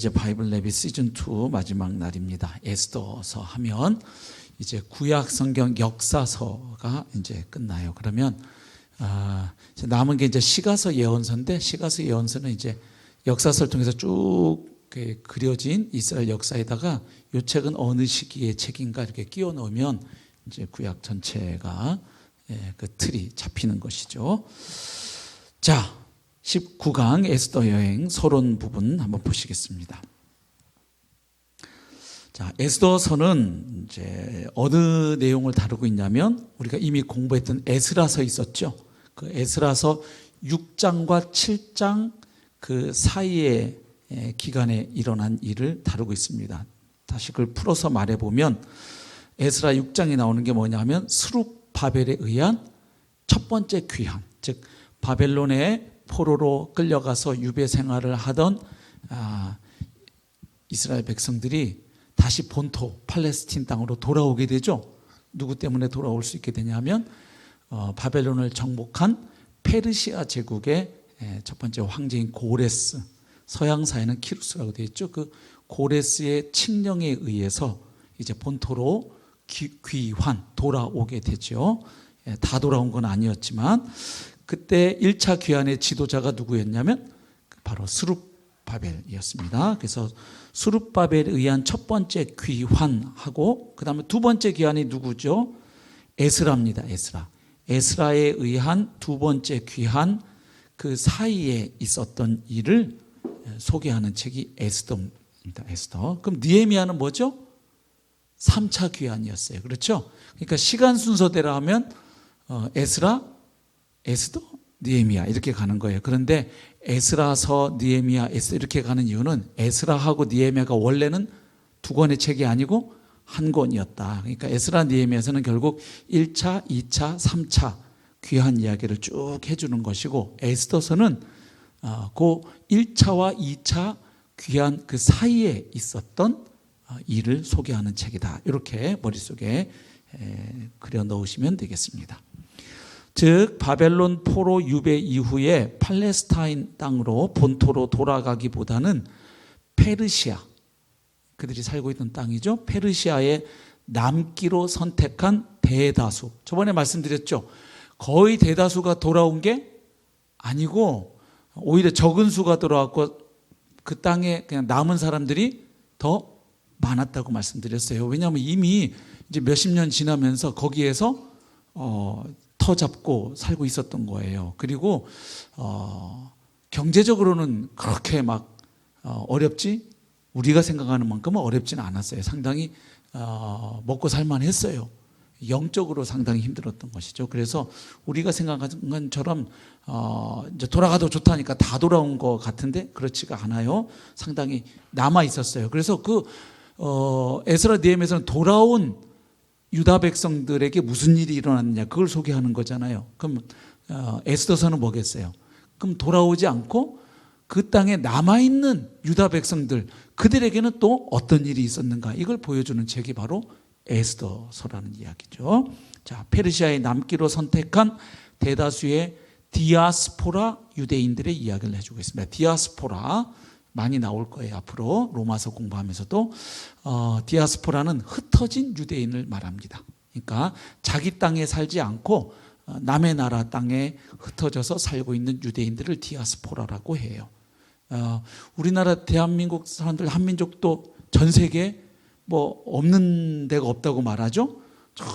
이제 바이블 레비 시즌 2 마지막 날입니다. 에스더서 하면 이제 구약 성경 역사서가 이제 끝나요. 그러면 이제 남은 게 이제 시가서 예언서인데, 시가서 예언서는 이제 역사서를 통해서 쭉 그려진 이스라엘 역사에다가 이 책은 어느 시기의 책인가 이렇게 끼워 넣으면 이제 구약 전체가 그 틀이 잡히는 것이죠. 자, 19강 에스더 여행 서론 부분 한번 보시겠습니다. 자, 에스더서는 이제 어느 내용을 다루고 있냐면, 우리가 이미 공부했던 에스라서 있었죠. 그 에스라서 6장과 7장 그 사이에 기간에 일어난 일을 다루고 있습니다. 다시 그걸 풀어서 말해보면, 에스라 6장에 나오는 게 뭐냐면 스룹바벨에 의한 첫 번째 귀환, 즉 바벨론의 포로로 끌려가서 유배 생활을 하던 이스라엘 백성들이 다시 본토 팔레스틴 땅으로 돌아오게 되죠. 누구 때문에 돌아올 수 있게 되냐면 바벨론을 정복한 페르시아 제국의 첫 번째 황제인 고레스, 서양사에는 키루스라고 되어 있죠. 그 고레스의 칙령에 의해서 이제 본토로 귀환, 돌아오게 되죠. 다 돌아온 건 아니었지만 그때 1차 귀환의 지도자가 누구였냐면 바로 스룹바벨이었습니다. 그래서 스룹바벨에 의한 첫 번째 귀환하고, 그 다음에 두 번째 귀환이 누구죠? 에스라입니다. 에스라에 의한 두 번째 귀환, 그 사이에 있었던 일을 소개하는 책이 에스더입니다. 에스더. 그럼 느헤미야는 뭐죠? 3차 귀환이었어요. 그렇죠? 그러니까 시간 순서대로 하면 에스라, 에스더, 느헤미야 이렇게 가는 거예요. 그런데 에스라서, 느헤미야, 에스더 이렇게 가는 이유는 에스라하고 느헤미야가 원래는 두 권의 책이 아니고 한 권이었다. 그러니까 에스라, 느헤미야에서는 결국 1차, 2차, 3차 귀환 이야기를 쭉 해주는 것이고, 에스더서는 그 1차와 2차 귀환 그 사이에 있었던 일을 소개하는 책이다. 이렇게 머릿속에 그려 넣으시면 되겠습니다. 즉 바벨론 포로 유배 이후에 팔레스타인 땅으로 본토로 돌아가기보다는 페르시아, 그들이 살고 있던 땅이죠. 페르시아에 남기로 선택한 대다수, 저번에 말씀드렸죠. 거의 대다수가 돌아온 게 아니고 오히려 적은 수가 돌아왔고 그 땅에 그냥 남은 사람들이 더 많았다고 말씀드렸어요. 왜냐하면 이미 이제 몇십 년 지나면서 거기에서 터 잡고 살고 있었던 거예요. 그리고 경제적으로는 그렇게 막 어렵지, 우리가 생각하는 만큼은 어렵지는 않았어요. 상당히 먹고 살만했어요. 영적으로 상당히 힘들었던 것이죠. 그래서 우리가 생각하는 것처럼 이제 돌아가도 좋다니까 다 돌아온 것 같은데 그렇지가 않아요. 상당히 남아 있었어요. 그래서 그 에스라 느헤미야에서는 돌아온 유다 백성들에게 무슨 일이 일어났느냐, 그걸 소개하는 거잖아요. 그럼 에스더서는 뭐겠어요? 그럼 돌아오지 않고 그 땅에 남아있는 유다 백성들, 그들에게는 또 어떤 일이 있었는가, 이걸 보여주는 책이 바로 에스더서라는 이야기죠. 자, 페르시아에 남기로 선택한 대다수의 디아스포라 유대인들의 이야기를 해주고 있습니다. 디아스포라 많이 나올 거예요. 앞으로 로마서 공부하면서도 디아스포라는 흩어진 유대인을 말합니다. 그러니까 자기 땅에 살지 않고 남의 나라 땅에 흩어져서 살고 있는 유대인들을 디아스포라라고 해요. 우리나라 대한민국 사람들, 한민족도 전 세계에 뭐 없는 데가 없다고 말하죠. 저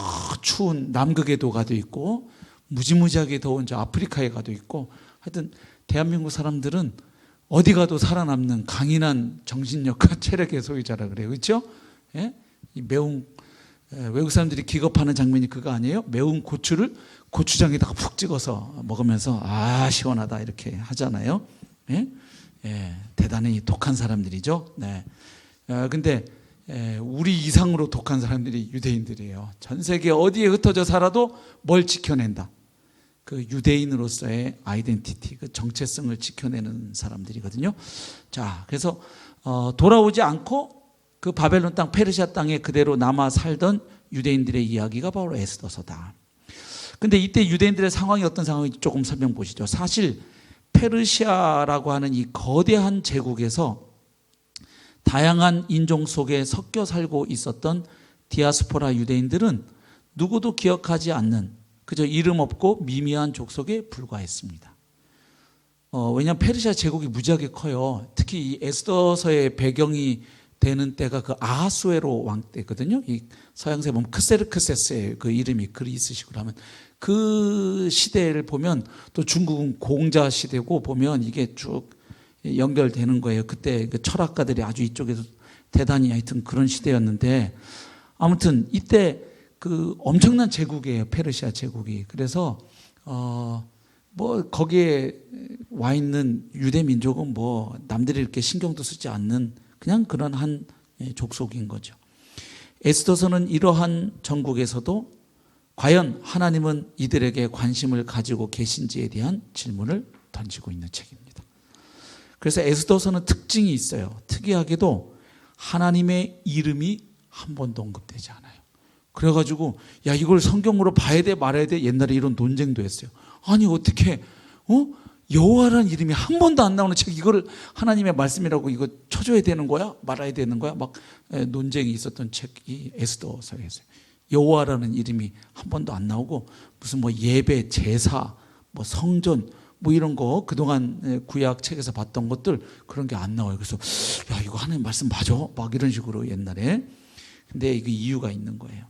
추운 남극에도 가도 있고 무지무지하게 더운 저 아프리카에 가도 있고, 하여튼 대한민국 사람들은 어디 가도 살아남는 강인한 정신력과 체력의 소유자라 그래요. 그렇죠? 예? 이 매운, 외국 사람들이 기겁하는 장면이 그거 아니에요? 매운 고추를 고추장에다가 푹 찍어서 먹으면서 시원하다 이렇게 하잖아요. 예? 예, 대단히 독한 사람들이죠. 네. 근데 우리 이상으로 독한 사람들이 유대인들이에요. 전 세계 어디에 흩어져 살아도 뭘 지켜낸다. 그 유대인으로서의 아이덴티티, 그 정체성을 지켜내는 사람들이거든요. 자, 그래서 돌아오지 않고 그 바벨론 땅, 페르시아 땅에 그대로 남아 살던 유대인들의 이야기가 바로 에스더서다. 근데 이때 유대인들의 상황이 어떤 상황인지 조금 설명 보시죠. 사실 페르시아라고 하는 이 거대한 제국에서 다양한 인종 속에 섞여 살고 있었던 디아스포라 유대인들은 누구도 기억하지 않는 그저 이름 없고 미미한 족속에 불과했습니다. 왜냐하면 페르시아 제국이 무지하게 커요. 특히 이 에스더서의 배경이 되는 때가 그 아하수에로 왕 때거든요. 이 서양사에 보면 크세르크세스의 그 이름이 글이 있으시고 하면 그 시대를 보면 또 중국은 공자 시대고 보면 이게 쭉 연결되는 거예요. 그때 그 철학가들이 아주 이쪽에서 대단히 하여튼 그런 시대였는데 아무튼 이때 그 엄청난 제국이에요. 페르시아 제국이. 그래서 뭐 거기에 와 있는 유대 민족은 뭐 남들이 이렇게 신경도 쓰지 않는 그냥 그런 한 족속인 거죠. 에스더서는 이러한 전국에서도 과연 하나님은 이들에게 관심을 가지고 계신지에 대한 질문을 던지고 있는 책입니다. 그래서 에스더서는 특징이 있어요. 특이하게도 하나님의 이름이 한 번도 언급되지 않아요. 그래가지고 야 이걸 성경으로 봐야 돼 말아야 돼 옛날에 이런 논쟁도 했어요. 아니 어떻게 여호와라는 이름이 한 번도 안 나오는 책 이거를 하나님의 말씀이라고 이거 쳐줘야 되는 거야? 말아야 되는 거야? 막 논쟁이 있었던 책이 에스더서였어요. 여호와라는 이름이 한 번도 안 나오고 무슨 뭐 예배, 제사, 뭐 성전 뭐 이런 거 그동안 구약 책에서 봤던 것들 그런 게 안 나와요. 그래서 야 이거 하나님 말씀 맞아? 막 이런 식으로 옛날에. 근데 이게 이유가 있는 거예요.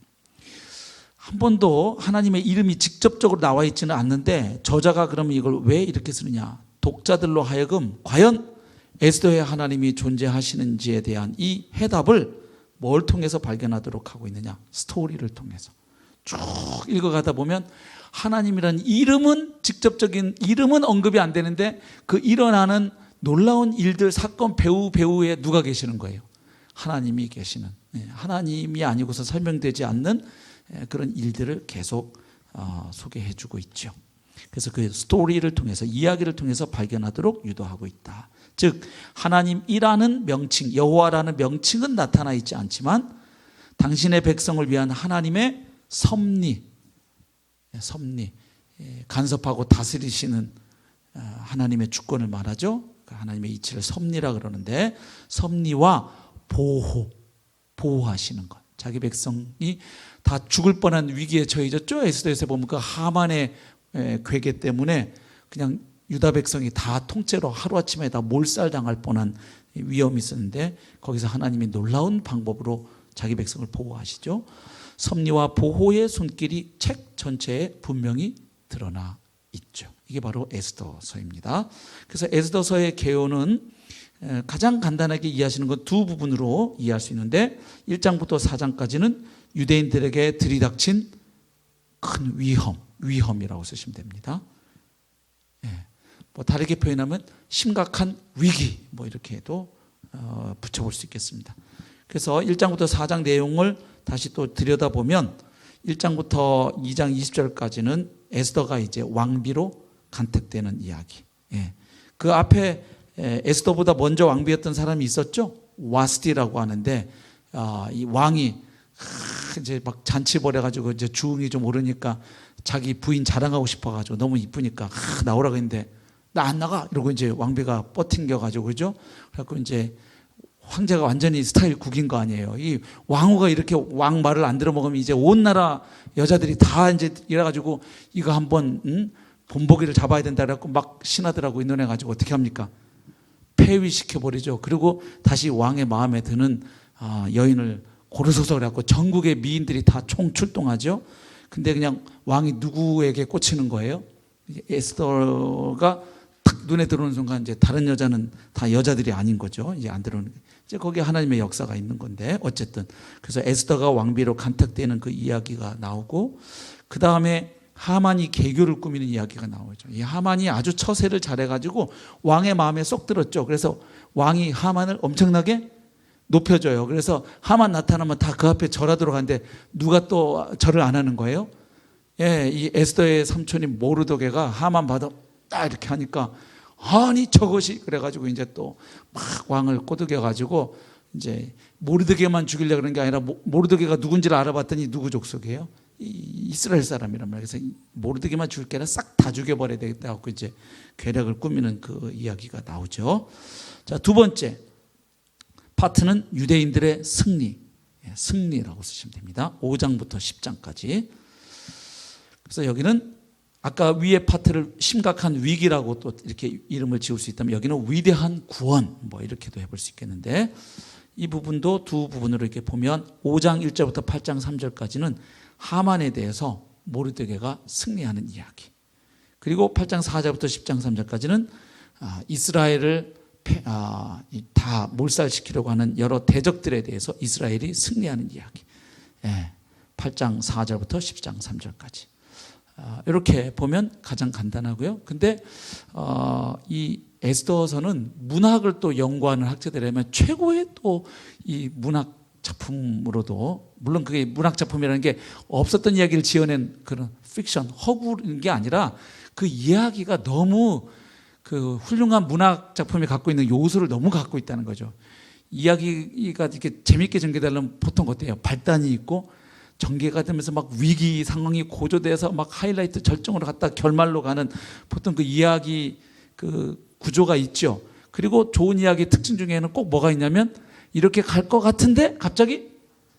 한 번도 하나님의 이름이 직접적으로 나와 있지는 않는데 저자가 그러면 이걸 왜 이렇게 쓰느냐. 독자들로 하여금 과연 에스더의 하나님이 존재하시는지에 대한 이 해답을 뭘 통해서 발견하도록 하고 있느냐. 스토리를 통해서. 쭉 읽어가다 보면 하나님이라는 이름은 직접적인 이름은 언급이 안 되는데 그 일어나는 놀라운 일들, 사건, 배후에 누가 계시는 거예요. 하나님이 계시는. 하나님이 아니고서 설명되지 않는 그런 일들을 계속 소개해 주고 있죠. 그래서 그 스토리를 통해서 이야기를 통해서 발견하도록 유도하고 있다. 즉 하나님이라는 명칭 여호와라는 명칭은 나타나 있지 않지만 당신의 백성을 위한 하나님의 섭리 간섭하고 다스리시는 하나님의 주권을 말하죠. 하나님의 이치를 섭리라 그러는데 섭리와 보호하시는 것. 자기 백성이 다 죽을 뻔한 위기에 처해졌죠. 에스더에서 보면 그 하만의 괴계 때문에 그냥 유다 백성이 다 통째로 하루아침에 다 몰살당할 뻔한 위험이 있었는데 거기서 하나님이 놀라운 방법으로 자기 백성을 보호하시죠. 섭리와 보호의 손길이 책 전체에 분명히 드러나 있죠. 이게 바로 에스더서입니다. 그래서 에스더서의 개요는 가장 간단하게 이해하시는 건 두 부분으로 이해할 수 있는데 1장부터 4장까지는 유대인들에게 들이닥친 큰 위험이라고 쓰시면 됩니다. 뭐 다르게 표현하면 심각한 위기 뭐 이렇게 해도 붙여볼 수 있겠습니다. 그래서 1장부터 4장 내용을 다시 또 들여다보면 1장부터 2장 20절까지는 에스더가 이제 왕비로 간택되는 이야기. 그 앞에 에스더보다 먼저 왕비였던 사람이 있었죠. 와스티라고 하는데 이 왕이 이제 막 잔치 벌여가지고 이제 주응이 좀 오르니까 자기 부인 자랑하고 싶어가지고 너무 이쁘니까 나오라고 했는데 나 안 나가 이러고 이제 왕비가 뻗팅겨가지고 그죠? 그래갖고 이제 황제가 완전히 스타일 국인 거 아니에요. 이 왕후가 이렇게 왕 말을 안 들어먹으면 이제 온 나라 여자들이 다 이제 이래가지고 이거 한번 본보기를 잡아야 된다 그래갖고 막 신하들하고 의논해가지고 어떻게 합니까? 폐위시켜버리죠. 그리고 다시 왕의 마음에 드는 여인을 고르소서 그래갖고 전국의 미인들이 다 총출동하죠. 근데 그냥 왕이 누구에게 꽂히는 거예요? 에스더가 탁 눈에 들어오는 순간 이제 다른 여자는 다 여자들이 아닌 거죠. 이제 안 들어오는 이제 거기에 하나님의 역사가 있는 건데 어쨌든 그래서 에스더가 왕비로 간택되는 그 이야기가 나오고 그 다음에 하만이 계교를 꾸미는 이야기가 나오죠. 이 하만이 아주 처세를 잘해가지고 왕의 마음에 쏙 들었죠. 그래서 왕이 하만을 엄청나게 높여줘요. 그래서 하만 나타나면 다 그 앞에 절하도록 하는데 누가 또 절을 안 하는 거예요? 이 에스더의 삼촌인 모르드게가 하만 받아 딱 이렇게 하니까 아니 저것이 그래가지고 이제 또 막 왕을 꼬드겨가지고 이제 모르드게만 죽이려고 그런 게 아니라 모르드게가 누군지를 알아봤더니 누구 족속이에요? 이스라엘 사람이란 말이에요. 그래서 모르드게만 죽일 게 아니라 싹 다 죽여버려야 되겠다 하고 이제 계략을 꾸미는 그 이야기가 나오죠. 자, 두 번째 파트는 유대인들의 승리, 승리라고 쓰시면 됩니다. 5장부터 10장까지. 그래서 여기는 아까 위의 파트를 심각한 위기라고 또 이렇게 이름을 지을 수 있다면 여기는 위대한 구원, 뭐 이렇게도 해볼 수 있겠는데, 이 부분도 두 부분으로 이렇게 보면 5장 1절부터 8장 3절까지는 하만에 대해서 모르드게가 승리하는 이야기, 그리고 8장 4절부터 10장 3절까지는 이스라엘을 다 몰살시키려고 하는 여러 대적들에 대해서 이스라엘이 승리하는 이야기, 8장 4절부터 10장 3절까지. 이렇게 보면 가장 간단하고요. 근데 이 에스더서는 문학을 또 연구하는 학자들이라면 최고의 또 이 문학 작품으로도, 물론 그게 문학 작품이라는 게 없었던 이야기를 지어낸 그런 픽션, 허구인 게 아니라 그 이야기가 너무 그 훌륭한 문학 작품이 갖고 있는 요소를 너무 갖고 있다는 거죠. 이야기가 이렇게 재밌게 전개되려면 보통 어때요? 발단이 있고 전개가 되면서 막 위기 상황이 고조돼서 막 하이라이트 절정으로 갔다 결말로 가는 보통 그 이야기 그 구조가 있죠. 그리고 좋은 이야기의 특징 중에는 꼭 뭐가 있냐면 이렇게 갈 것 같은데 갑자기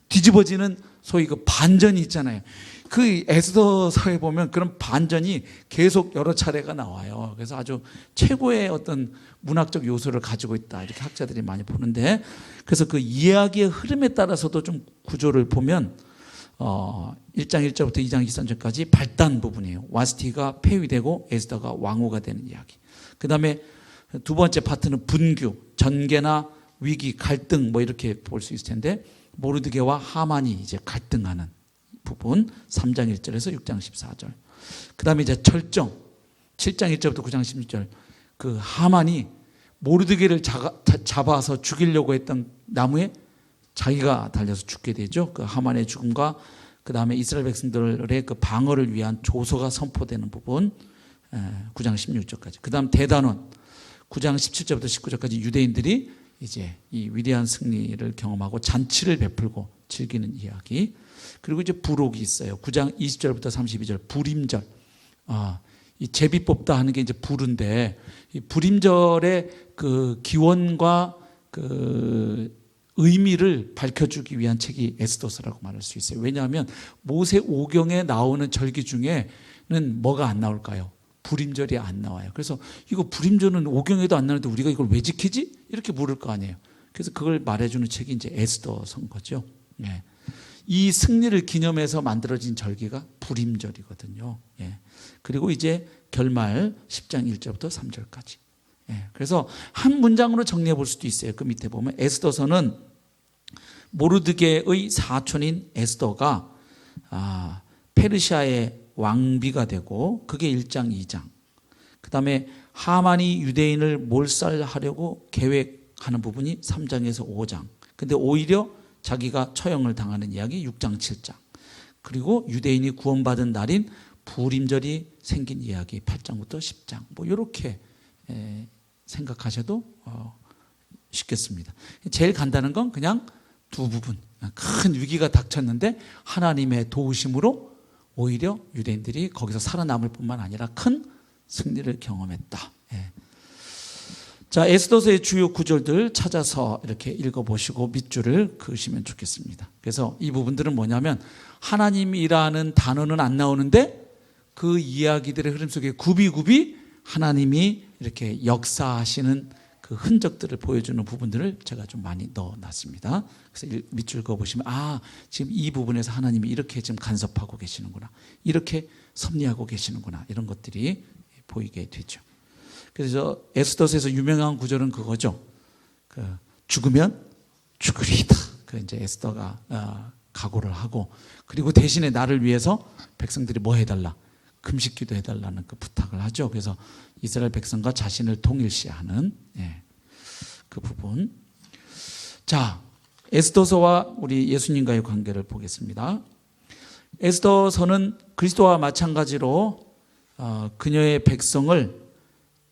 뒤집어지는 소위 그 반전이 있잖아요. 그 에스더서에 보면 그런 반전이 계속 여러 차례가 나와요. 그래서 아주 최고의 어떤 문학적 요소를 가지고 있다, 이렇게 학자들이 많이 보는데, 그래서 그 이야기의 흐름에 따라서도 좀 구조를 보면 1장 1절부터 2장 23절까지 발단 부분이에요. 와스티가 폐위되고 에스더가 왕후가 되는 이야기. 그 다음에 두 번째 파트는 분규, 전개나 위기, 갈등 뭐 이렇게 볼 수 있을 텐데, 모르드게와 하만이 이제 갈등하는 부분 3장 1절에서 6장 14절. 그 다음에 이제 절정 7장 1절부터 9장 16절. 그 하만이 모르드게를 잡아서 죽이려고 했던 나무에 자기가 달려서 죽게 되죠. 그 하만의 죽음과 그 다음에 이스라엘 백성들의 그 방어를 위한 조서가 선포되는 부분 9장 16절까지. 그 다음 대단원 9장 17절부터 19절까지 유대인들이 이제 이 위대한 승리를 경험하고 잔치를 베풀고 즐기는 이야기. 그리고 이제 부록이 있어요. 9장 20절부터 32절 불임절. 이 제비 뽑다 하는 게 이제 불인데, 이 불임절의 그 기원과 그 의미를 밝혀주기 위한 책이 에스더서라고 말할 수 있어요. 왜냐하면 모세 오경에 나오는 절기 중에는 뭐가 안 나올까요? 불임절이 안 나와요. 그래서 이거 불임절은 오경에도 안 나오는데 우리가 이걸 왜 지키지? 이렇게 물을 거 아니에요. 그래서 그걸 말해주는 책이 이제 에스더서인 거죠. 예. 이 승리를 기념해서 만들어진 절기가 불임절이거든요. 예. 그리고 이제 결말 10장 1절부터 3절까지. 예. 그래서 한 문장으로 정리해 볼 수도 있어요. 그 밑에 보면 에스더서는 모르드게의 사촌인 에스더가 페르시아의 왕비가 되고, 그게 1장 2장. 그 다음에 하만이 유대인을 몰살하려고 계획하는 부분이 3장에서 5장. 근데 오히려 자기가 처형을 당하는 이야기 6장 7장. 그리고 유대인이 구원받은 날인 불임절이 생긴 이야기 8장부터 10장. 뭐 이렇게 생각하셔도 쉽겠습니다. 제일 간단한 건 그냥 두 부분. 큰 위기가 닥쳤는데 하나님의 도우심으로 오히려 유대인들이 거기서 살아남을 뿐만 아니라 큰 승리를 경험했다. 예. 자, 에스더서의 주요 구절들 찾아서 이렇게 읽어보시고 밑줄을 그으시면 좋겠습니다. 그래서 이 부분들은 뭐냐면 하나님이라는 단어는 안 나오는데 그 이야기들의 흐름 속에 굽이굽이 하나님이 이렇게 역사하시는 그 흔적들을 보여주는 부분들을 제가 좀 많이 넣어놨습니다. 그래서 밑줄 그어보시면 지금 이 부분에서 하나님이 이렇게 지금 간섭하고 계시는구나, 이렇게 섭리하고 계시는구나, 이런 것들이 보이게 되죠. 그래서 에스더서에서 유명한 구절은 그거죠. 죽으면 죽으리이다. 그 이제 에스더가 각오를 하고, 그리고 대신에 나를 위해서 백성들이 뭐 해달라, 금식기도 해달라는 그 부탁을 하죠. 그래서 이스라엘 백성과 자신을 동일시하는 그 부분. 자, 에스더서와 우리 예수님과의 관계를 보겠습니다. 에스더서는 그리스도와 마찬가지로 그녀의 백성을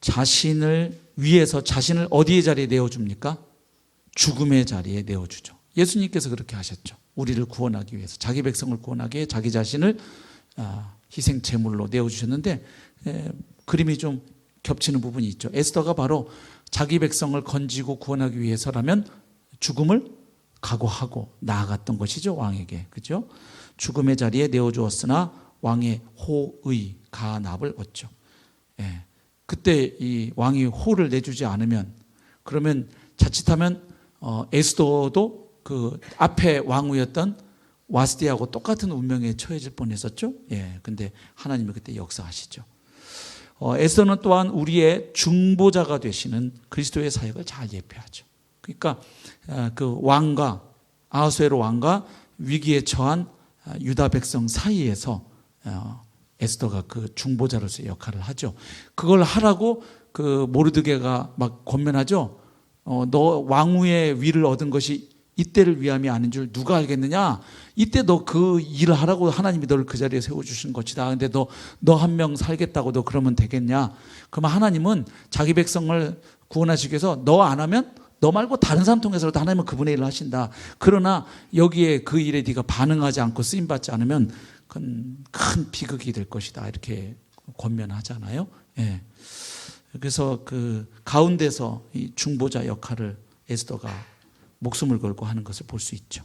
자신을 위해서 자신을 어디의 자리에 내어줍니까? 죽음의 자리에 내어주죠. 예수님께서 그렇게 하셨죠. 우리를 구원하기 위해서, 자기 백성을 구원하기 위해 자기 자신을 희생 제물로 내어주셨는데, 그림이 좀 겹치는 부분이 있죠. 에스더가 바로 자기 백성을 건지고 구원하기 위해서라면 죽음을 각오하고 나아갔던 것이죠. 왕에게. 그죠? 죽음의 자리에 내어주었으나 왕의 호의 간압을 얻죠. 예. 그때 이 왕이 호를 내주지 않으면, 그러면 자칫하면 에스더도 그 앞에 왕후였던 와스디하고 똑같은 운명에 처해질 뻔했었죠. 예. 근데 하나님이 그때 역사하시죠. 에스더는 또한 우리의 중보자가 되시는 그리스도의 사역을 잘 예표하죠. 그러니까 그 왕과 아하수에로 왕과 위기에 처한 유다 백성 사이에서 에스더가 그 중보자로서의 역할을 하죠. 그걸 하라고 그 모르드게가 막 권면하죠. 너 왕후의 위를 얻은 것이 이때를 위함이 아닌 줄 누가 알겠느냐? 이때 너 그 일을 하라고 하나님이 너를 그 자리에 세워주신 것이다. 근데 너 한 명 살겠다고 너 그러면 되겠냐? 그러면 하나님은 자기 백성을 구원하시기 위해서 너 안 하면 너 말고 다른 사람 통해서라도 하나님은 그분의 일을 하신다. 그러나 여기에 그 일에 네가 반응하지 않고 쓰임받지 않으면 그건 큰 비극이 될 것이다. 이렇게 권면하잖아요. 예. 그래서 그 가운데서 이 중보자 역할을 에스더가 목숨을 걸고 하는 것을 볼 수 있죠.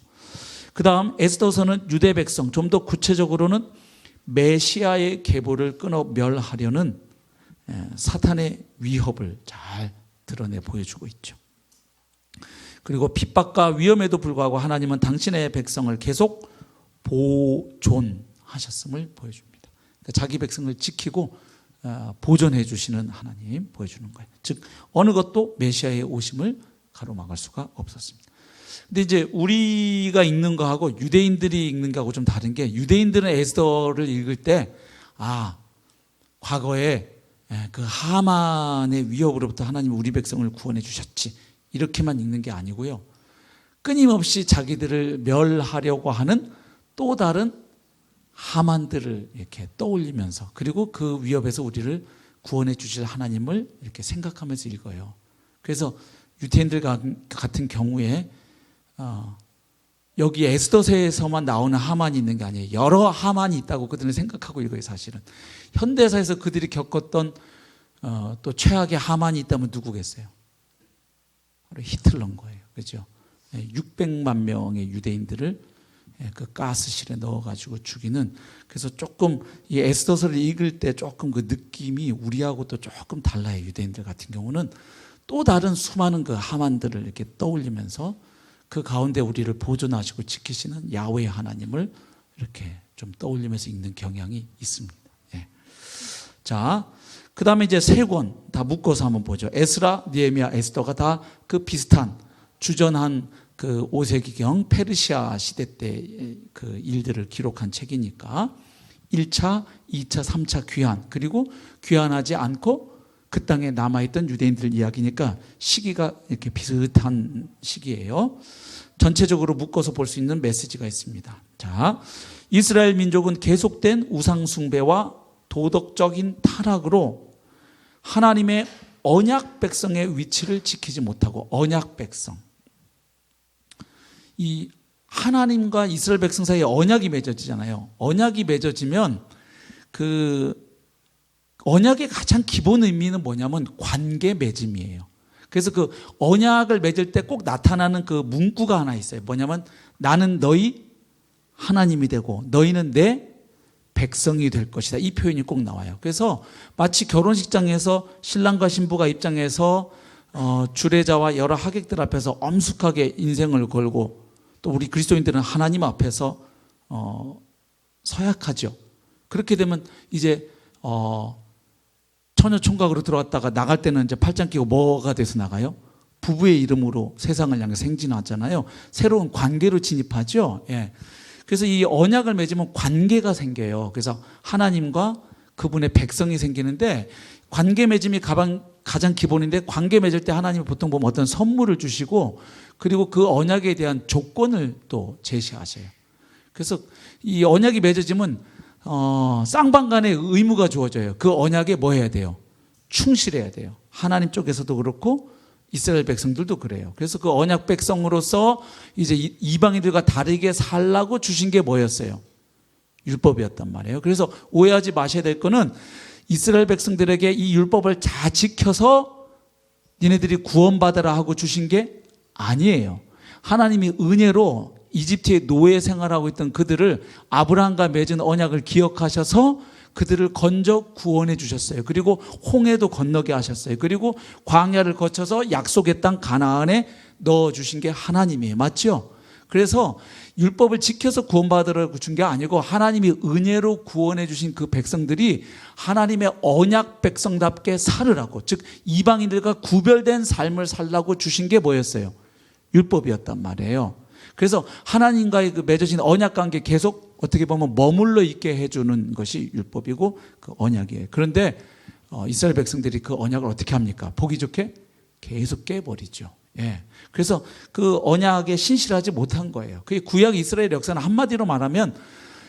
그 다음 에스더서는 유대 백성, 좀 더 구체적으로는 메시아의 계보를 끊어 멸하려는 사탄의 위협을 잘 드러내 보여주고 있죠. 그리고 핍박과 위험에도 불구하고 하나님은 당신의 백성을 계속 보존하셨음을 보여줍니다. 그러니까 자기 백성을 지키고 보존해 주시는 하나님 보여주는 거예요. 즉 어느 것도 메시아의 오심을 가로막을 수가 없었습니다. 근데 이제 우리가 읽는 거하고 유대인들이 읽는 거하고 좀 다른 게, 유대인들은 에스더를 읽을 때 과거에 그 하만의 위협으로부터 하나님이 우리 백성을 구원해 주셨지, 이렇게만 읽는 게 아니고요. 끊임없이 자기들을 멸하려고 하는 또 다른 하만들을 이렇게 떠올리면서, 그리고 그 위협에서 우리를 구원해 주실 하나님을 이렇게 생각하면서 읽어요. 그래서 유대인들 같은 경우에 여기 에스더서에서만 나오는 하만이 있는 게 아니에요. 여러 하만이 있다고 그들은 생각하고 읽어요. 사실은 현대사에서 그들이 겪었던 또 최악의 하만이 있다면 누구겠어요? 바로 히틀러인 거예요. 그렇죠? 600만 명의 유대인들을 그 가스실에 넣어가지고 죽이는. 그래서 조금 이 에스더서를 읽을 때 조금 그 느낌이 우리하고 또 조금 달라요. 유대인들 같은 경우는 또 다른 수많은 그 하만들을 이렇게 떠올리면서 그 가운데 우리를 보존하시고 지키시는 야훼 하나님을 이렇게 좀 떠올리면서 읽는 경향이 있습니다. 예. 자, 그 다음에 이제 세 권 다 묶어서 한번 보죠. 에스라, 느헤미야, 에스더가 다 그 비슷한 주전한 그 5세기경 페르시아 시대 때 그 일들을 기록한 책이니까 1차, 2차, 3차 귀환, 그리고 귀환하지 않고 그 땅에 남아있던 유대인들 이야기니까 시기가 이렇게 비슷한 시기예요. 전체적으로 묶어서 볼 수 있는 메시지가 있습니다. 자, 이스라엘 민족은 계속된 우상 숭배와 도덕적인 타락으로 하나님의 언약 백성의 위치를 지키지 못하고, 언약 백성, 이 하나님과 이스라엘 백성 사이에 언약이 맺어지잖아요. 언약이 맺어지면 그 언약의 가장 기본 의미는 뭐냐면 관계 맺음이에요. 그래서 그 언약을 맺을 때 꼭 나타나는 그 문구가 하나 있어요. 뭐냐면 나는 너희 하나님이 되고 너희는 내 백성이 될 것이다. 이 표현이 꼭 나와요. 그래서 마치 결혼식장에서 신랑과 신부가 입장해서 주례자와 여러 하객들 앞에서 엄숙하게 인생을 걸고, 또 우리 그리스도인들은 하나님 앞에서 서약하죠. 그렇게 되면 이제 처녀 총각으로 들어왔다가 나갈 때는 이제 팔짱 끼고 뭐가 돼서 나가요? 부부의 이름으로 세상을 향해 생진하잖아요. 새로운 관계로 진입하죠. 예. 그래서 이 언약을 맺으면 관계가 생겨요. 그래서 하나님과 그분의 백성이 생기는데, 관계 맺음이 가장 기본인데, 관계 맺을 때 하나님이 보통 보면 어떤 선물을 주시고, 그리고 그 언약에 대한 조건을 또 제시하셔요. 그래서 이 언약이 맺어지면 쌍방간의 의무가 주어져요. 그 언약에 뭐 해야 돼요? 충실해야 돼요. 하나님 쪽에서도 그렇고 이스라엘 백성들도 그래요. 그래서 그 언약 백성으로서 이제 이방인들과 다르게 살라고 주신 게 뭐였어요? 율법이었단 말이에요. 그래서 오해하지 마셔야 될 거는, 이스라엘 백성들에게 이 율법을 잘 지켜서 니네들이 구원받으라 하고 주신 게 아니에요. 하나님이 은혜로 이집트의 노예 생활하고 있던 그들을 아브라함과 맺은 언약을 기억하셔서 그들을 건져 구원해 주셨어요. 그리고 홍해도 건너게 하셨어요. 그리고 광야를 거쳐서 약속의 땅 가나안에 넣어주신 게 하나님이에요. 맞죠? 그래서 율법을 지켜서 구원받으라고 준 게 아니고 하나님이 은혜로 구원해 주신 그 백성들이 하나님의 언약 백성답게 살으라고, 즉 이방인들과 구별된 삶을 살라고 주신 게 뭐였어요? 율법이었단 말이에요. 그래서 하나님과의 그 맺어진 언약 관계 계속 어떻게 보면 머물러 있게 해주는 것이 율법이고 그 언약이에요. 그런데 이스라엘 백성들이 그 언약을 어떻게 합니까? 보기 좋게 계속 깨버리죠. 예. 그래서 그 언약에 신실하지 못한 거예요. 그게 구약 이스라엘 역사는 한마디로 말하면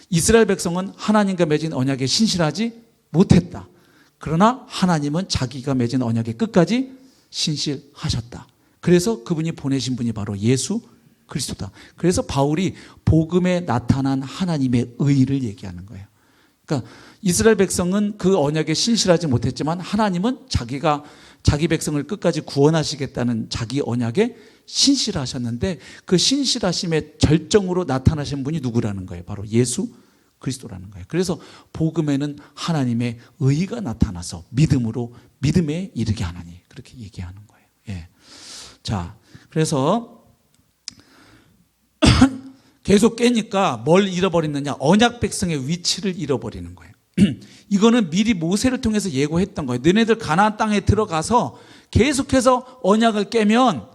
이스라엘 백성은 하나님과 맺은 언약에 신실하지 못했다. 그러나 하나님은 자기가 맺은 언약에 끝까지 신실하셨다. 그래서 그분이 보내신 분이 바로 예수 그리스도다. 그래서 바울이 복음에 나타난 하나님의 의를 얘기하는 거예요. 그러니까 이스라엘 백성은 그 언약에 신실하지 못했지만 하나님은 자기가 자기 백성을 끝까지 구원하시겠다는 자기 언약에 신실하셨는데 그 신실하심의 절정으로 나타나신 분이 누구라는 거예요? 바로 예수 그리스도라는 거예요. 그래서 복음에는 하나님의 의가 나타나서 믿음으로 믿음에 이르게 하나니, 그렇게 얘기하는 거예요. 예. 자, 그래서 계속 깨니까 뭘 잃어버렸느냐? 언약 백성의 위치를 잃어버리는 거예요. 이거는 미리 모세를 통해서 예고했던 거예요. 너네들 가나안 땅에 들어가서 계속해서 언약을 깨면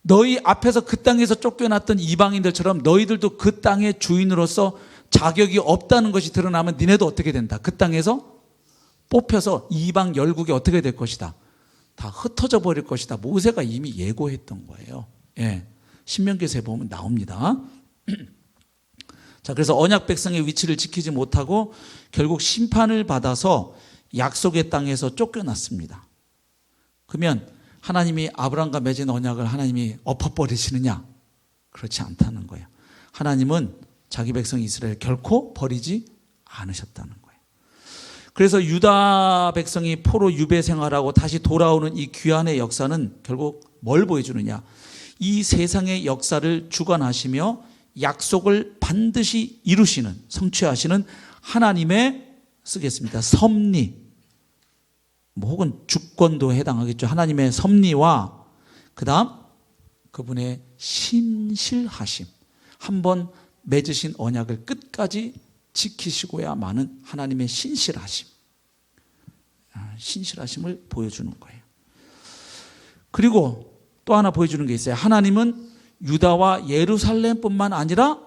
너희 앞에서 그 땅에서 쫓겨났던 이방인들처럼 너희들도 그 땅의 주인으로서 자격이 없다는 것이 드러나면 니네도 어떻게 된다? 그 땅에서 뽑혀서 이방 열국이 어떻게 될 것이다? 다 흩어져 버릴 것이다. 모세가 이미 예고했던 거예요. 예. 신명기서에 보면 나옵니다. 자, 그래서 언약 백성의 위치를 지키지 못하고 결국 심판을 받아서 약속의 땅에서 쫓겨났습니다. 그러면 하나님이 아브라함과 맺은 언약을 하나님이 엎어버리시느냐? 그렇지 않다는 거예요. 하나님은 자기 백성 이스라엘 결코 버리지 않으셨다는 거예요. 그래서 유다 백성이 포로 유배 생활하고 다시 돌아오는 이 귀환의 역사는 결국 뭘 보여주느냐? 이 세상의 역사를 주관하시며 약속을 반드시 이루시는, 성취하시는 하나님의, 쓰겠습니다, 섭리, 혹은 주권도 해당하겠죠. 하나님의 섭리와 그 다음 그분의 신실하심, 한번 맺으신 언약을 끝까지 지키시고야만은 하나님의 신실하심을 보여주는 거예요. 그리고 또 하나 보여주는 게 있어요. 하나님은 유다와 예루살렘뿐만 아니라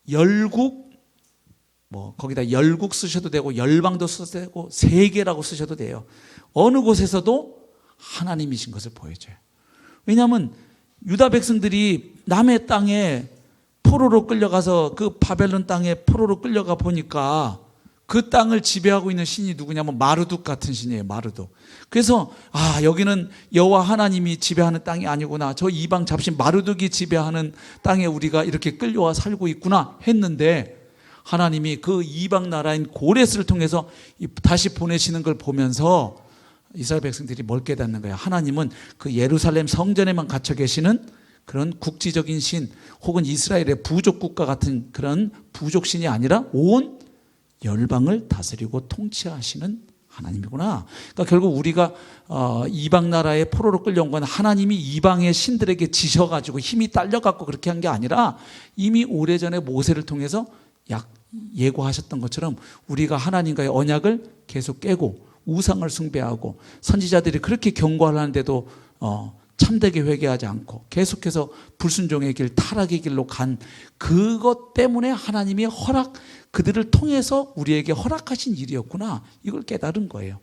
열국, 거기다 열국 쓰셔도 되고 열방도 쓰셔도 되고 세계라고 쓰셔도 돼요. 어느 곳에서도 하나님이신 것을 보여줘요. 왜냐하면 유다 백성들이 남의 땅에 포로로 끌려가서 그 바벨론 땅에 포로로 끌려가 보니까 그 땅을 지배하고 있는 신이 누구냐면 마르둑 같은 신이에요. 마르둑. 그래서 여기는 여호와 하나님이 지배하는 땅이 아니구나, 저 이방 잡신 마르둑이 지배하는 땅에 우리가 이렇게 끌려와 살고 있구나 했는데, 하나님이 그 이방 나라인 고레스를 통해서 다시 보내시는 걸 보면서 이스라엘 백성들이 뭘 깨닫는 거예요? 하나님은 그 예루살렘 성전에만 갇혀 계시는 그런 국지적인 신, 혹은 이스라엘의 부족 국가 같은 그런 부족 신이 아니라 온 열방을 다스리고 통치하시는 하나님이구나. 그러니까 결국 우리가 이방 나라의 포로로 끌려온 건 하나님이 이방의 신들에게 지셔가지고 힘이 딸려갖고 그렇게 한 게 아니라 이미 오래전에 모세를 통해서 예고하셨던 것처럼 우리가 하나님과의 언약을 계속 깨고 우상을 숭배하고 선지자들이 그렇게 경고를 하는데도 참되게 회개하지 않고 계속해서 불순종의 길, 타락의 길로 간 그것 때문에 하나님이 그들을 통해서 우리에게 허락하신 일이었구나, 이걸 깨달은 거예요.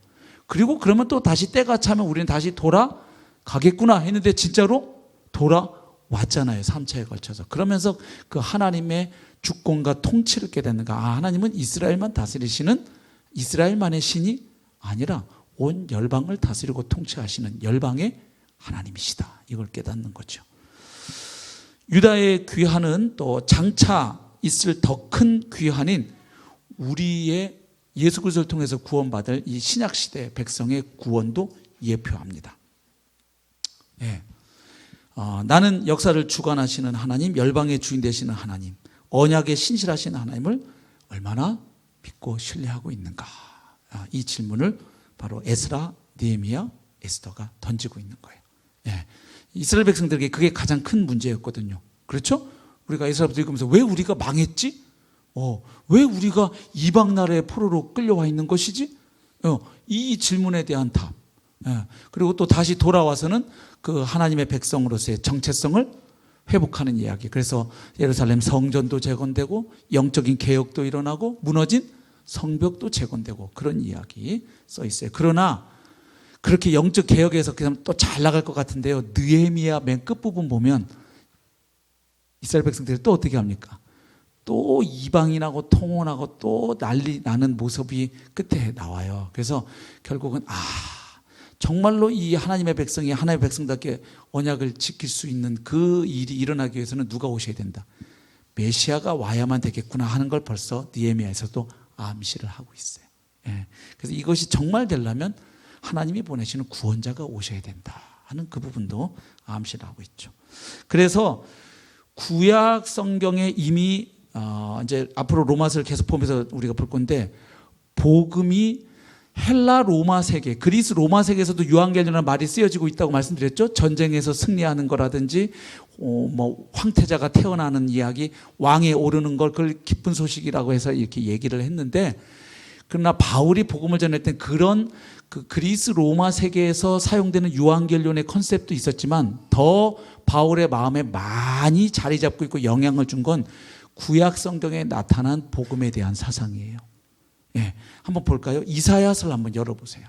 그리고 그러면 또 다시 때가 차면 우리는 다시 돌아가겠구나 했는데 진짜로 돌아왔잖아요. 3차에 걸쳐서. 그러면서 그 하나님의 주권과 통치를 깨닫는가. 하나님은 이스라엘만 다스리시는 이스라엘만의 신이 아니라 온 열방을 다스리고 통치하시는 열방의 하나님이시다, 이걸 깨닫는 거죠. 유다의 귀환은 또 장차 있을 더 큰 귀환인 우리의 예수 그리스도를 통해서 구원받을 이 신약시대 백성의 구원도 예표합니다. 예. 나는 역사를 주관하시는 하나님, 열방의 주인 되시는 하나님, 언약에 신실하신 하나님을 얼마나 믿고 신뢰하고 있는가. 이 질문을 바로 에스라, 느헤미야, 에스더가 던지고 있는 거예요. 예. 이스라엘 백성들에게 그게 가장 큰 문제였거든요. 그렇죠? 우리가 이스라엘부터 읽으면서 왜 우리가 망했지? 왜 우리가 이방 나라의 포로로 끌려와 있는 것이지? 이 질문에 대한 답. 예. 그리고 또 다시 돌아와서는 그 하나님의 백성으로서의 정체성을 회복하는 이야기. 그래서 예루살렘 성전도 재건되고 영적인 개혁도 일어나고 무너진 성벽도 재건되고 그런 이야기 써 있어요. 그러나 그렇게 영적 개혁에서 그냥 또 잘 나갈 것 같은데요. 느헤미야 맨 끝부분 보면 이스라엘 백성들이 또 어떻게 합니까? 또 이방인하고 통혼하고 또 난리 나는 모습이 끝에 나와요. 그래서 결국은 정말로 이 하나님의 백성이 하나님의 백성답게 언약을 지킬 수 있는 그 일이 일어나기 위해서는 누가 오셔야 된다. 메시아가 와야만 되겠구나 하는 걸 벌써 느헤미야에서도 암시를 하고 있어요. 예. 그래서 이것이 정말 되려면 하나님이 보내시는 구원자가 오셔야 된다 하는 그 부분도 암시를 하고 있죠. 그래서 구약 성경에 이미 이제 앞으로 로마서를 계속 보면서 우리가 볼 건데 복음이 헬라 로마 세계, 그리스 로마 세계에서도 유앙겔리오라는 말이 쓰여지고 있다고 말씀드렸죠. 전쟁에서 승리하는 거라든지 뭐 황태자가 태어나는 이야기, 왕에 오르는 걸 그걸 기쁜 소식이라고 해서 이렇게 얘기를 했는데, 그러나 바울이 복음을 전할 때 그런 그 그리스 로마 세계에서 사용되는 유앙겔리온의 컨셉도 있었지만 더 바울의 마음에 많이 자리 잡고 있고 영향을 준 건 구약 성경에 나타난 복음에 대한 사상이에요. 예, 한번 볼까요? 이사야서를 한번 열어보세요.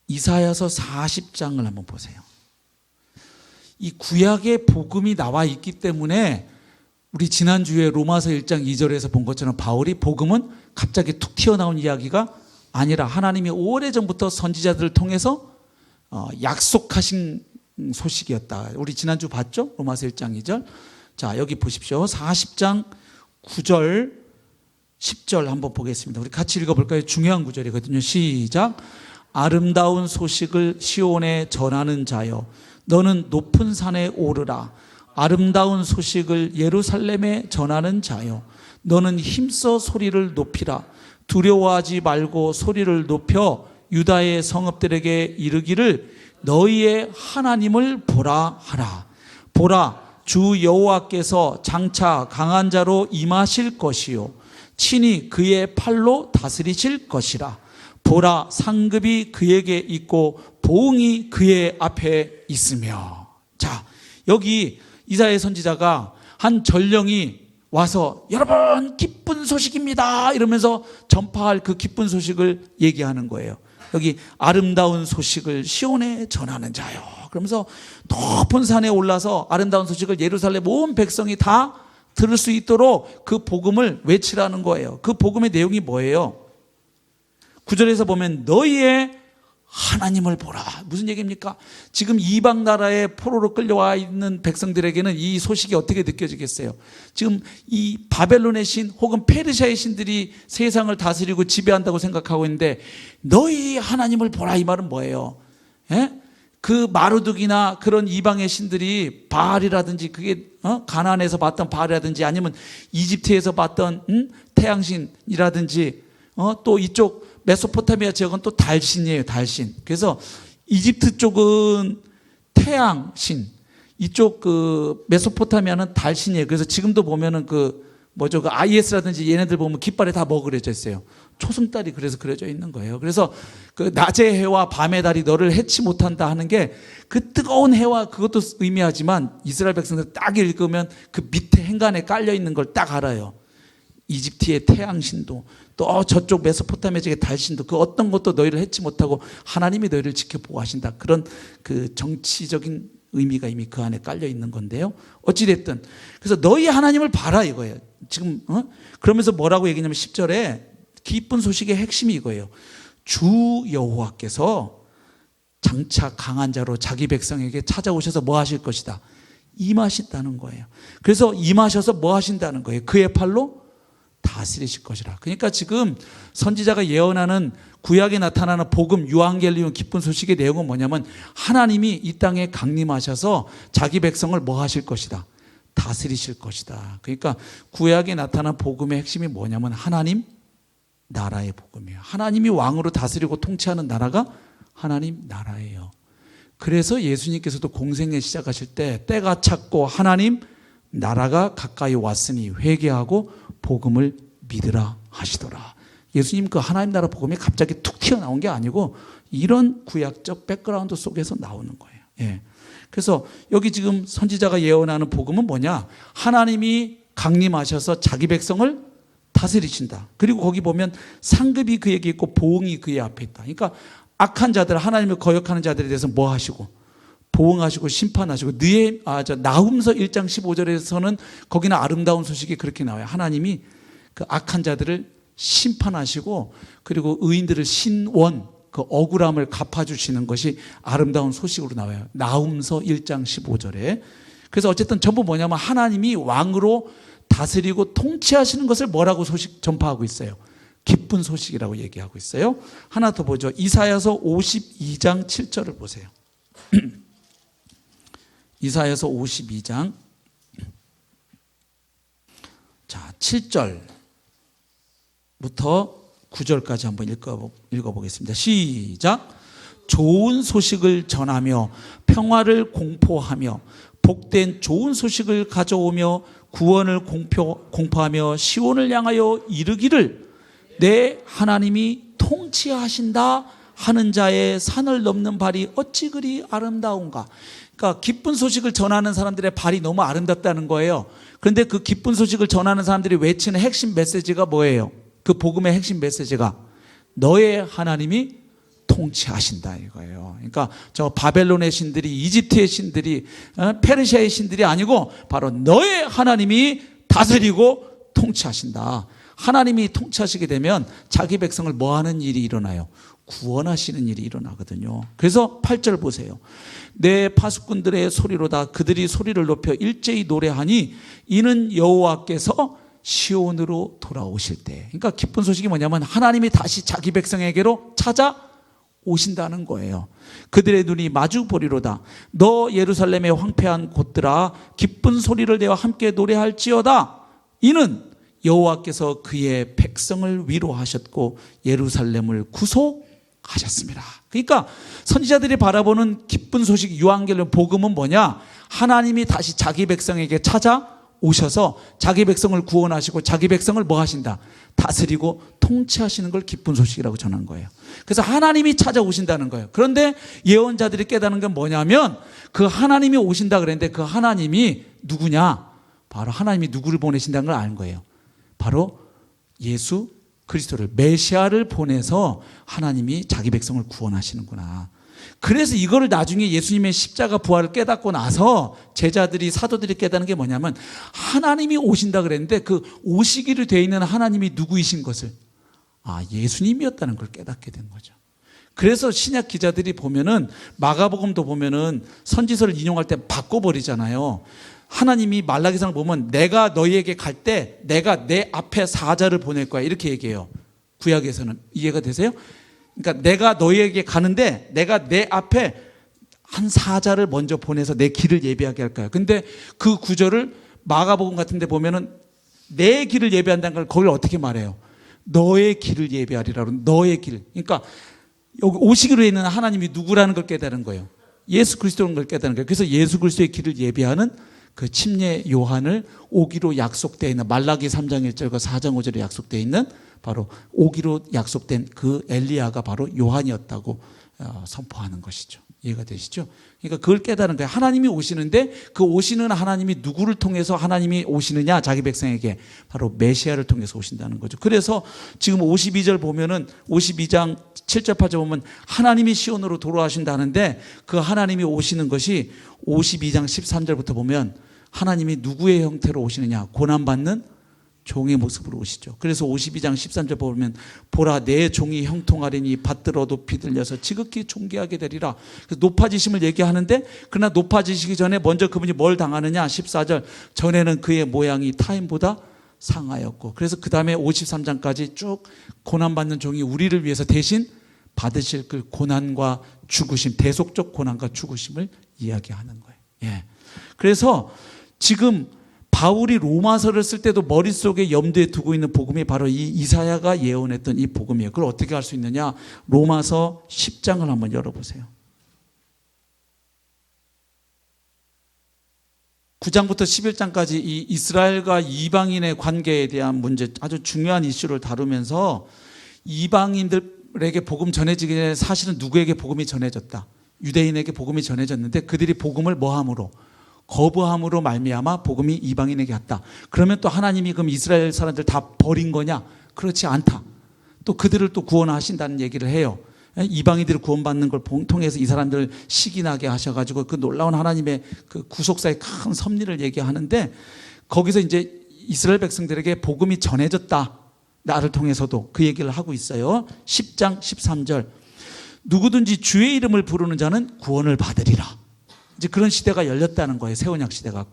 이사야서 40장을 한번 보세요. 이 구약의 복음이 나와 있기 때문에 우리 지난주에 로마서 1장 2절에서 본 것처럼 바울이 복음은 갑자기 툭 튀어나온 이야기가 아니라 하나님이 오래전부터 선지자들을 통해서 약속하신 소식이었다. 우리 지난주 봤죠? 로마서 1장 2절. 자, 여기 보십시오. 40장 9절 10절 한번 보겠습니다. 우리 같이 읽어볼까요? 중요한 구절이거든요. 시작. 아름다운 소식을 시온에 전하는 자여, 너는 높은 산에 오르라. 아름다운 소식을 예루살렘에 전하는 자여, 너는 힘써 소리를 높이라. 두려워하지 말고 소리를 높여 유다의 성읍들에게 이르기를 너희의 하나님을 보라 하라. 보라, 주 여호와께서 장차 강한 자로 임하실 것이요 친히 그의 팔로 다스리실 것이라. 보라, 상급이 그에게 있고 보응이 그의 앞에 있으며. 자, 여기 이사야 선지자가 한 전령이 와서 여러분 기쁜 소식입니다 이러면서 전파할 그 기쁜 소식을 얘기하는 거예요. 여기 아름다운 소식을 시온에 전하는 자요, 그러면서 높은 산에 올라서 아름다운 소식을 예루살렘 온 백성이 다 들을 수 있도록 그 복음을 외치라는 거예요. 그 복음의 내용이 뭐예요? 9절에서 보면 너희의 하나님을 보라. 무슨 얘기입니까? 지금 이방 나라의 포로로 끌려와 있는 백성들에게는 이 소식이 어떻게 느껴지겠어요? 지금 이 바벨론의 신 혹은 페르시아의 신들이 세상을 다스리고 지배한다고 생각하고 있는데 너희 하나님을 보라, 이 말은 뭐예요? 예? 그 마루둑이나 그런 이방의 신들이 바알이라든지, 그게 가나안에서 봤던 바알이라든지 아니면 이집트에서 봤던 태양신이라든지 또 이쪽 메소포타미아 지역은 또 달신이에요. 달신. 그래서 이집트 쪽은 태양신, 이쪽 그 메소포타미아는 달신이에요. 그래서 지금도 보면은 그 IS라든지 얘네들 보면 깃발에 다 뭐 그려져 있어요? 초승달이 그래서 그려져 있는 거예요. 그래서 그 낮의 해와 밤의 달이 너를 해치 못한다 하는 게 그 뜨거운 해와 그것도 의미하지만 이스라엘 백성들 딱 읽으면 그 밑에 행간에 깔려 있는 걸 딱 알아요. 이집트의 태양신도 또 저쪽 메소포타미아 지역의 달신도 그 어떤 것도 너희를 해치 못하고 하나님이 너희를 지켜 보호하신다. 그런 그 정치적인 의미가 이미 그 안에 깔려 있는 건데요. 어찌됐든 그래서 너희 하나님을 봐라 이거예요. 지금 그러면서 뭐라고 얘기냐면 10절에 기쁜 소식의 핵심이 이거예요. 주 여호와께서 장차 강한 자로 자기 백성에게 찾아오셔서 뭐 하실 것이다? 임하신다는 거예요. 그래서 임하셔서 뭐 하신다는 거예요? 그의 팔로 다스리실 것이라. 그러니까 지금 선지자가 예언하는 구약에 나타나는 복음, 유앙겔리온 기쁜 소식의 내용은 뭐냐면 하나님이 이 땅에 강림하셔서 자기 백성을 뭐 하실 것이다? 다스리실 것이다. 그러니까 구약에 나타난 복음의 핵심이 뭐냐면 하나님 나라의 복음이에요. 하나님이 왕으로 다스리고 통치하는 나라가 하나님 나라예요. 그래서 예수님께서도 공생애 시작하실 때 때가 찼고 하나님 나라가 가까이 왔으니 회개하고 복음을 믿으라 하시더라. 예수님 그 하나님 나라 복음이 갑자기 툭 튀어나온 게 아니고 이런 구약적 백그라운드 속에서 나오는 거예요. 예. 그래서 여기 지금 선지자가 예언하는 복음은 뭐냐? 하나님이 강림하셔서 자기 백성을 다스리신다. 그리고 거기 보면 상급이 그에게 있고 보응이 그의 앞에 있다. 그러니까 악한 자들, 하나님을 거역하는 자들에 대해서 뭐 하시고 보응하시고 심판하시고 나훔서 1장 15절에서는 거기는 아름다운 소식이 그렇게 나와요. 하나님이 그 악한 자들을 심판하시고 그리고 의인들을 신원 그 억울함을 갚아주시는 것이 아름다운 소식으로 나와요. 나훔서 1장 15절에. 그래서 어쨌든 전부 뭐냐면 하나님이 왕으로 다스리고 통치하시는 것을 뭐라고 소식 전파하고 있어요? 기쁜 소식이라고 얘기하고 있어요. 하나 더 보죠. 이사야서 52장 7절을 보세요. 이사야서 52장 자 7절부터 9절까지 한번 읽어보겠습니다. 시작. 좋은 소식을 전하며 평화를 공포하며 복된 좋은 소식을 가져오며 구원을 공포하며 시온을 향하여 이르기를 내 하나님이 통치하신다 하는 자의 산을 넘는 발이 어찌 그리 아름다운가. 그러니까 기쁜 소식을 전하는 사람들의 발이 너무 아름답다는 거예요. 그런데 그 기쁜 소식을 전하는 사람들이 외치는 핵심 메시지가 뭐예요? 그 복음의 핵심 메시지가 너의 하나님이 통치하신다 이거예요. 그러니까 저 바벨론의 신들이, 이집트의 신들이, 페르시아의 신들이 아니고 바로 너의 하나님이 다스리고 통치하신다. 하나님이 통치하시게 되면 자기 백성을 뭐 하는 일이 일어나요? 구원하시는 일이 일어나거든요. 그래서 8절 보세요. 내 파수꾼들의 소리로다 그들이 소리를 높여 일제히 노래하니 이는 여호와께서 시온으로 돌아오실 때. 그러니까 기쁜 소식이 뭐냐면 하나님이 다시 자기 백성에게로 찾아오신다는 거예요. 그들의 눈이 마주 보리로다. 너 예루살렘의 황폐한 곳들아 기쁜 소리를 내어 함께 노래할지어다. 이는 여호와께서 그의 백성을 위로하셨고 예루살렘을 구속하셨습니다. 그러니까 선지자들이 바라보는 기쁜 소식 유앙겔리온 복음은 뭐냐? 하나님이 다시 자기 백성에게 찾아오셔서 자기 백성을 구원하시고 자기 백성을 뭐 하신다? 다스리고 통치하시는 걸 기쁜 소식이라고 전한 거예요. 그래서 하나님이 찾아오신다는 거예요. 그런데 예언자들이 깨닫는 건 뭐냐면 그 하나님이 오신다 그랬는데 그 하나님이 누구냐? 바로 하나님이 누구를 보내신다는 걸 아는 거예요. 바로 예수 그리스도를, 메시아를 보내서 하나님이 자기 백성을 구원하시는구나. 그래서 이거를 나중에 예수님의 십자가 부활을 깨닫고 나서 제자들이, 사도들이 깨닫는 게 뭐냐면 하나님이 오신다 그랬는데 그 오시기로 되어 있는 하나님이 누구이신 것을 예수님이었다는 걸 깨닫게 된 거죠. 그래서 신약 기자들이 보면은 마가복음도 보면은 선지서를 인용할 때 바꿔버리잖아요. 하나님이 말라기상을 보면 내가 너희에게 갈 때 내가 내 앞에 사자를 보낼 거야 이렇게 얘기해요. 구약에서는. 이해가 되세요? 그러니까 내가 너희에게 가는데 내가 내 앞에 한 사자를 먼저 보내서 내 길을 예비하게 할 거야. 근데 그 구절을 마가복음 같은 데 보면은 내 길을 예비한다는 걸 거기를 어떻게 말해요? 너의 길을 예비하리라고. 너의 길. 그러니까 여기 오시기로 있는 하나님이 누구라는 걸 깨달은 거예요. 예수 그리스도라는 걸 깨달은 거예요. 그래서 예수 그리스도의 길을 예비하는 그 침례 요한을 오기로 약속되어 있는 말라기 3장 1절과 4장 5절에 약속되어 있는 바로 오기로 약속된 그 엘리야가 바로 요한이었다고 선포하는 것이죠. 이해가 되시죠? 그러니까 그걸 깨달은 거예요. 하나님이 오시는데 그 오시는 하나님이 누구를 통해서 하나님이 오시느냐? 자기 백성에게 바로 메시아를 통해서 오신다는 거죠. 그래서 지금 52절 보면은 52장 7절 8절 보면 하나님이 시온으로 돌아오신다는데 그 하나님이 오시는 것이 52장 13절부터 보면 하나님이 누구의 형태로 오시느냐? 고난받는 종의 모습으로 오시죠. 그래서 52장 13절 보면 보라 내 종이 형통하리니 받들어 높이 들려서 지극히 존귀하게 되리라. 그래서 높아지심을 얘기하는데 그러나 높아지시기 전에 먼저 그분이 뭘 당하느냐? 14절 전에는 그의 모양이 타인보다 상하였고, 그래서 그 다음에 53장까지 쭉 고난받는 종이 우리를 위해서 대신 받으실 그 고난과 죽으심, 대속적 고난과 죽으심을 이야기하는 거예요. 예. 그래서 지금 바울이 로마서를 쓸 때도 머릿속에 염두에 두고 있는 복음이 바로 이 이사야가 예언했던 이 복음이에요. 그걸 어떻게 알 수 있느냐? 로마서 10장을 한번 열어보세요. 9장부터 11장까지 이 이스라엘과 이방인의 관계에 대한 문제, 아주 중요한 이슈를 다루면서 이방인들에게 복음 전해지기 전에 사실은 누구에게 복음이 전해졌다? 유대인에게 복음이 전해졌는데 그들이 복음을 뭐함으로? 거부함으로 말미암아 복음이 이방인에게 갔다. 그러면 또 하나님이 그럼 이스라엘 사람들 다 버린 거냐? 그렇지 않다. 또 그들을 또 구원하신다는 얘기를 해요. 이방인들이 구원받는 걸 통해서 이 사람들 시기나게 하셔가지고 그 놀라운 하나님의 그 구속사의 큰 섭리를 얘기하는데, 거기서 이제 이스라엘 백성들에게 복음이 전해졌다. 나를 통해서도 그 얘기를 하고 있어요. 10장 13절. 누구든지 주의 이름을 부르는 자는 구원을 받으리라. 이제 그런 시대가 열렸다는 거예요. 새 언약 시대가.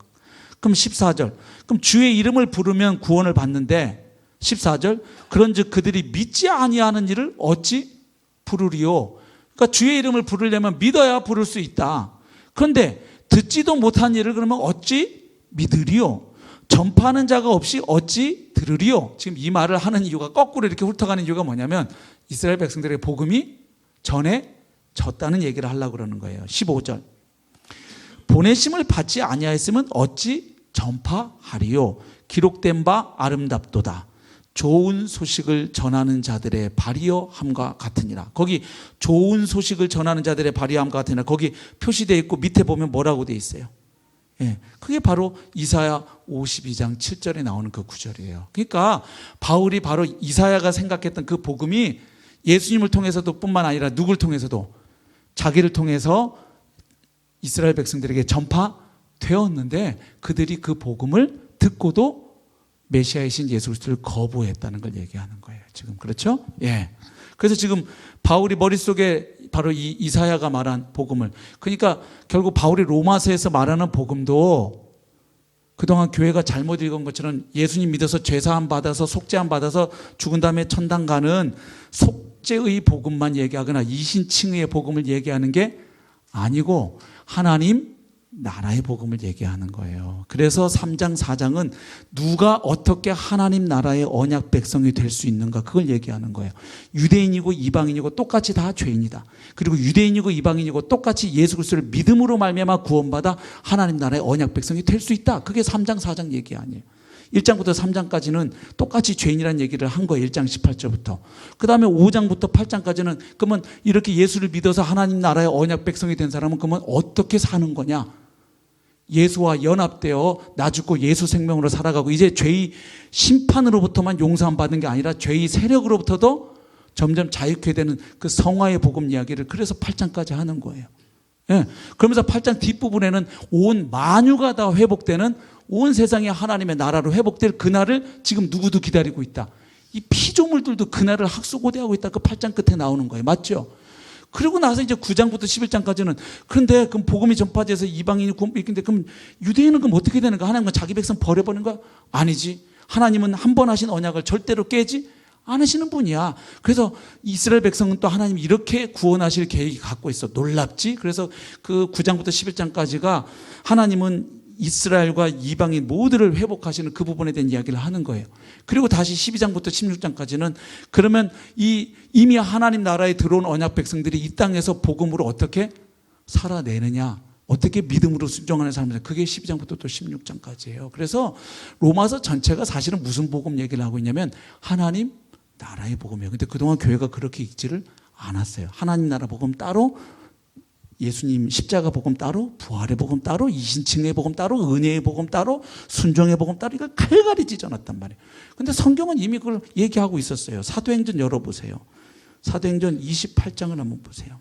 그럼 14절. 그럼 주의 이름을 부르면 구원을 받는데 14절. 그런즉 그들이 믿지 아니하는 일을 어찌 부르리요. 그러니까 주의 이름을 부르려면 믿어야 부를 수 있다. 그런데 듣지도 못한 일을 그러면 어찌 믿으리요. 전파하는 자가 없이 어찌 들으리요. 지금 이 말을 하는 이유가, 거꾸로 이렇게 훑어가는 이유가 뭐냐면 이스라엘 백성들의 복음이 전해졌다는 얘기를 하려고 그러는 거예요. 15절. 보내심을 받지 아니하였으면 어찌 전파하리요. 기록된 바 아름답도다. 좋은 소식을 전하는 자들의 발휘함과 같으니라. 거기 좋은 소식을 전하는 자들의 발휘함과 같으니라. 거기 표시되어 있고 밑에 보면 뭐라고 되어 있어요? 예, 그게 바로 이사야 52장 7절에 나오는 그 구절이에요. 그러니까 바울이 바로 이사야가 생각했던 그 복음이 예수님을 통해서도 뿐만 아니라 누굴 통해서도, 자기를 통해서 이스라엘 백성들에게 전파되었는데 그들이 그 복음을 듣고도 메시아이신 예수 그리스도를 거부했다는 걸 얘기하는 거예요. 지금 그렇죠? 예. 그래서 지금 바울이 머릿속에 바로 이 이사야가 말한 복음을, 그러니까 결국 바울이 로마서에서 말하는 복음도 그동안 교회가 잘못 읽은 것처럼 예수님 믿어서 죄사함 받아서 속죄함 받아서 죽은 다음에 천당 가는 속죄의 복음만 얘기하거나 이신칭의 복음을 얘기하는 게 아니고 하나님 나라의 복음을 얘기하는 거예요. 그래서 3장 4장은 누가 어떻게 하나님 나라의 언약 백성이 될 수 있는가, 그걸 얘기하는 거예요. 유대인이고 이방인이고 똑같이 다 죄인이다. 그리고 유대인이고 이방인이고 똑같이 예수 그리스도를 믿음으로 말미암아 구원받아 하나님 나라의 언약 백성이 될 수 있다. 그게 3장 4장 얘기 아니에요. 1장부터 3장까지는 똑같이 죄인이라는 얘기를 한 거예요. 1장 18절부터. 그 다음에 5장부터 8장까지는 그러면 이렇게 예수를 믿어서 하나님 나라의 언약 백성이 된 사람은 그러면 어떻게 사는 거냐? 예수와 연합되어 나 죽고 예수 생명으로 살아가고, 이제 죄의 심판으로부터만 용서함 받는 게 아니라 죄의 세력으로부터도 점점 자유케 되는 그 성화의 복음 이야기를 그래서 8장까지 하는 거예요. 예. 그러면서 8장 뒷부분에는 온 만유가 다 회복되는, 온 세상이 하나님의 나라로 회복될 그날을 지금 누구도 기다리고 있다. 이 피조물들도 그날을 학수고대하고 있다. 그 8장 끝에 나오는 거예요. 맞죠? 그리고 나서 이제 9장부터 11장까지는 그런데 그럼 복음이 전파돼서 이방인이 구원받는데 그럼 유대인은 그럼 어떻게 되는가? 하나님은 자기 백성 버려버리는 거야? 아니지. 하나님은 한 번 하신 언약을 절대로 깨지 않으시는 분이야. 그래서 이스라엘 백성은 또 하나님이 이렇게 구원하실 계획이 갖고 있어. 놀랍지? 그래서 그 9장부터 11장까지가 하나님은 이스라엘과 이방인 모두를 회복하시는 그 부분에 대한 이야기를 하는 거예요. 그리고 다시 12장부터 16장까지는 그러면 이미 하나님 나라에 들어온 언약 백성들이 이 땅에서 복음으로 어떻게 살아내느냐, 어떻게 믿음으로 순종하는 사람들, 그게 12장부터 또 16장까지예요. 그래서 로마서 전체가 사실은 무슨 복음 얘기를 하고 있냐면 하나님 나라의 복음이에요. 근데 그동안 교회가 그렇게 읽지를 않았어요. 하나님 나라 복음 따로, 예수님 십자가 복음 따로, 부활의 복음 따로, 이신칭의 복음 따로, 은혜의 복음 따로, 순종의 복음 따로, 이걸 칼갈이 찢어놨단 말이에요. 근데 성경은 이미 그걸 얘기하고 있었어요. 사도행전 열어보세요. 사도행전 28장을 한번 보세요.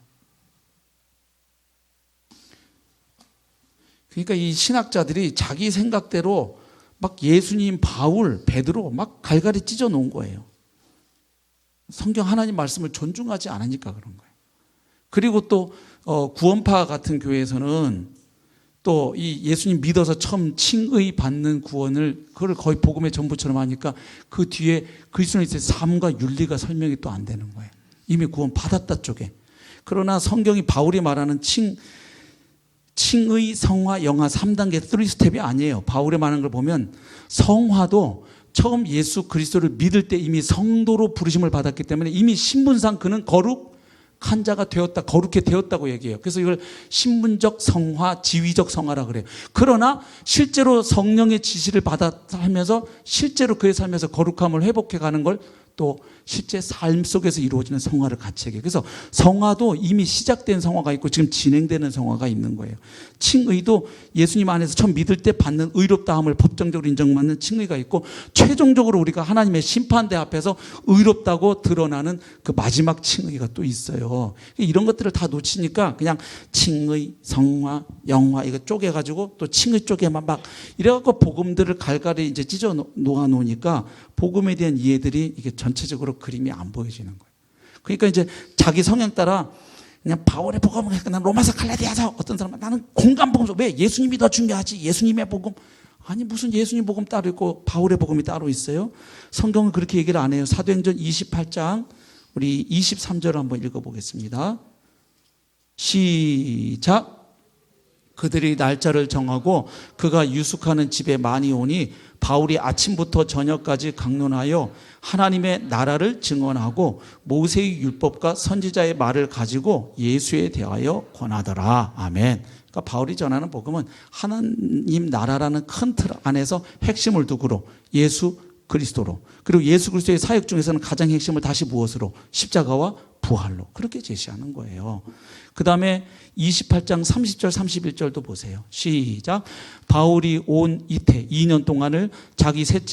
그러니까 이 신학자들이 자기 생각대로 막 예수님, 바울, 베드로 막 갈갈이 찢어 놓은 거예요. 성경 하나님 말씀을 존중하지 않으니까 그런 거예요. 그리고 또 구원파 같은 교회에서는 또 이 예수님 믿어서 처음 칭의 받는 구원을 그걸 거의 복음의 전부처럼 하니까 그 뒤에 그리스도인의 삶과 윤리가 설명이 또 안 되는 거예요. 이미 구원 받았다 쪽에. 그러나 성경이 바울이 말하는 칭의, 성화, 영화 3단계 3스텝이 아니에요. 바울이 말하는 걸 보면 성화도 처음 예수 그리스도를 믿을 때 이미 성도로 부르심을 받았기 때문에 이미 신분상 그는 거룩한 자가 되었다, 거룩해 되었다고 얘기해요. 그래서 이걸 신분적 성화, 지위적 성화라 그래요. 그러나 실제로 성령의 지시를 받아 하면서 실제로 그의 삶에서 거룩함을 회복해 가는 걸 또 실제 삶 속에서 이루어지는 성화를 같이 얘기해요. 그래서 성화도 이미 시작된 성화가 있고 지금 진행되는 성화가 있는 거예요. 칭의도 예수님 안에서 처음 믿을 때 받는 의롭다함을 법정적으로 인정받는 칭의가 있고 최종적으로 우리가 하나님의 심판대 앞에서 의롭다고 드러나는 그 마지막 칭의가 또 있어요. 이런 것들을 다 놓치니까 그냥 칭의, 성화, 영화 이거 쪼개가지고 또 칭의 쪽에만 막 이래갖고 복음들을 갈갈이 이제 찢어 놓아 놓으니까 복음에 대한 이해들이 이게 전체적으로 그림이 안 보여지는 거예요. 그러니까 이제 자기 성향 따라 그냥 바울의 복음을 하니까 난 로마서 갈라디아서 어떤 사람은 나는 공간 복음 왜 예수님이 더 중요하지 예수님의 복음 아니 무슨 예수님 복음 따로 있고 바울의 복음이 따로 있어요? 성경은 그렇게 얘기를 안 해요. 사도행전 28장 우리 23절을 한번 읽어보겠습니다. 시작. 그들이 날짜를 정하고 그가 유숙하는 집에 많이 오니 바울이 아침부터 저녁까지 강론하여 하나님의 나라를 증언하고 모세의 율법과 선지자의 말을 가지고 예수에 대하여 권하더라. 아멘. 그러니까 바울이 전하는 복음은 하나님 나라라는 큰 틀 안에서 핵심을 두고로 예수 그리스도로 그리고 예수 그리스도의 사역 중에서는 가장 핵심을 다시 무엇으로? 십자가와 부활로 그렇게 제시하는 거예요. 그 다음에 28장 30절 31절도 보세요. 시작. 바울이 온 이태 2년 동안을 자기 셋째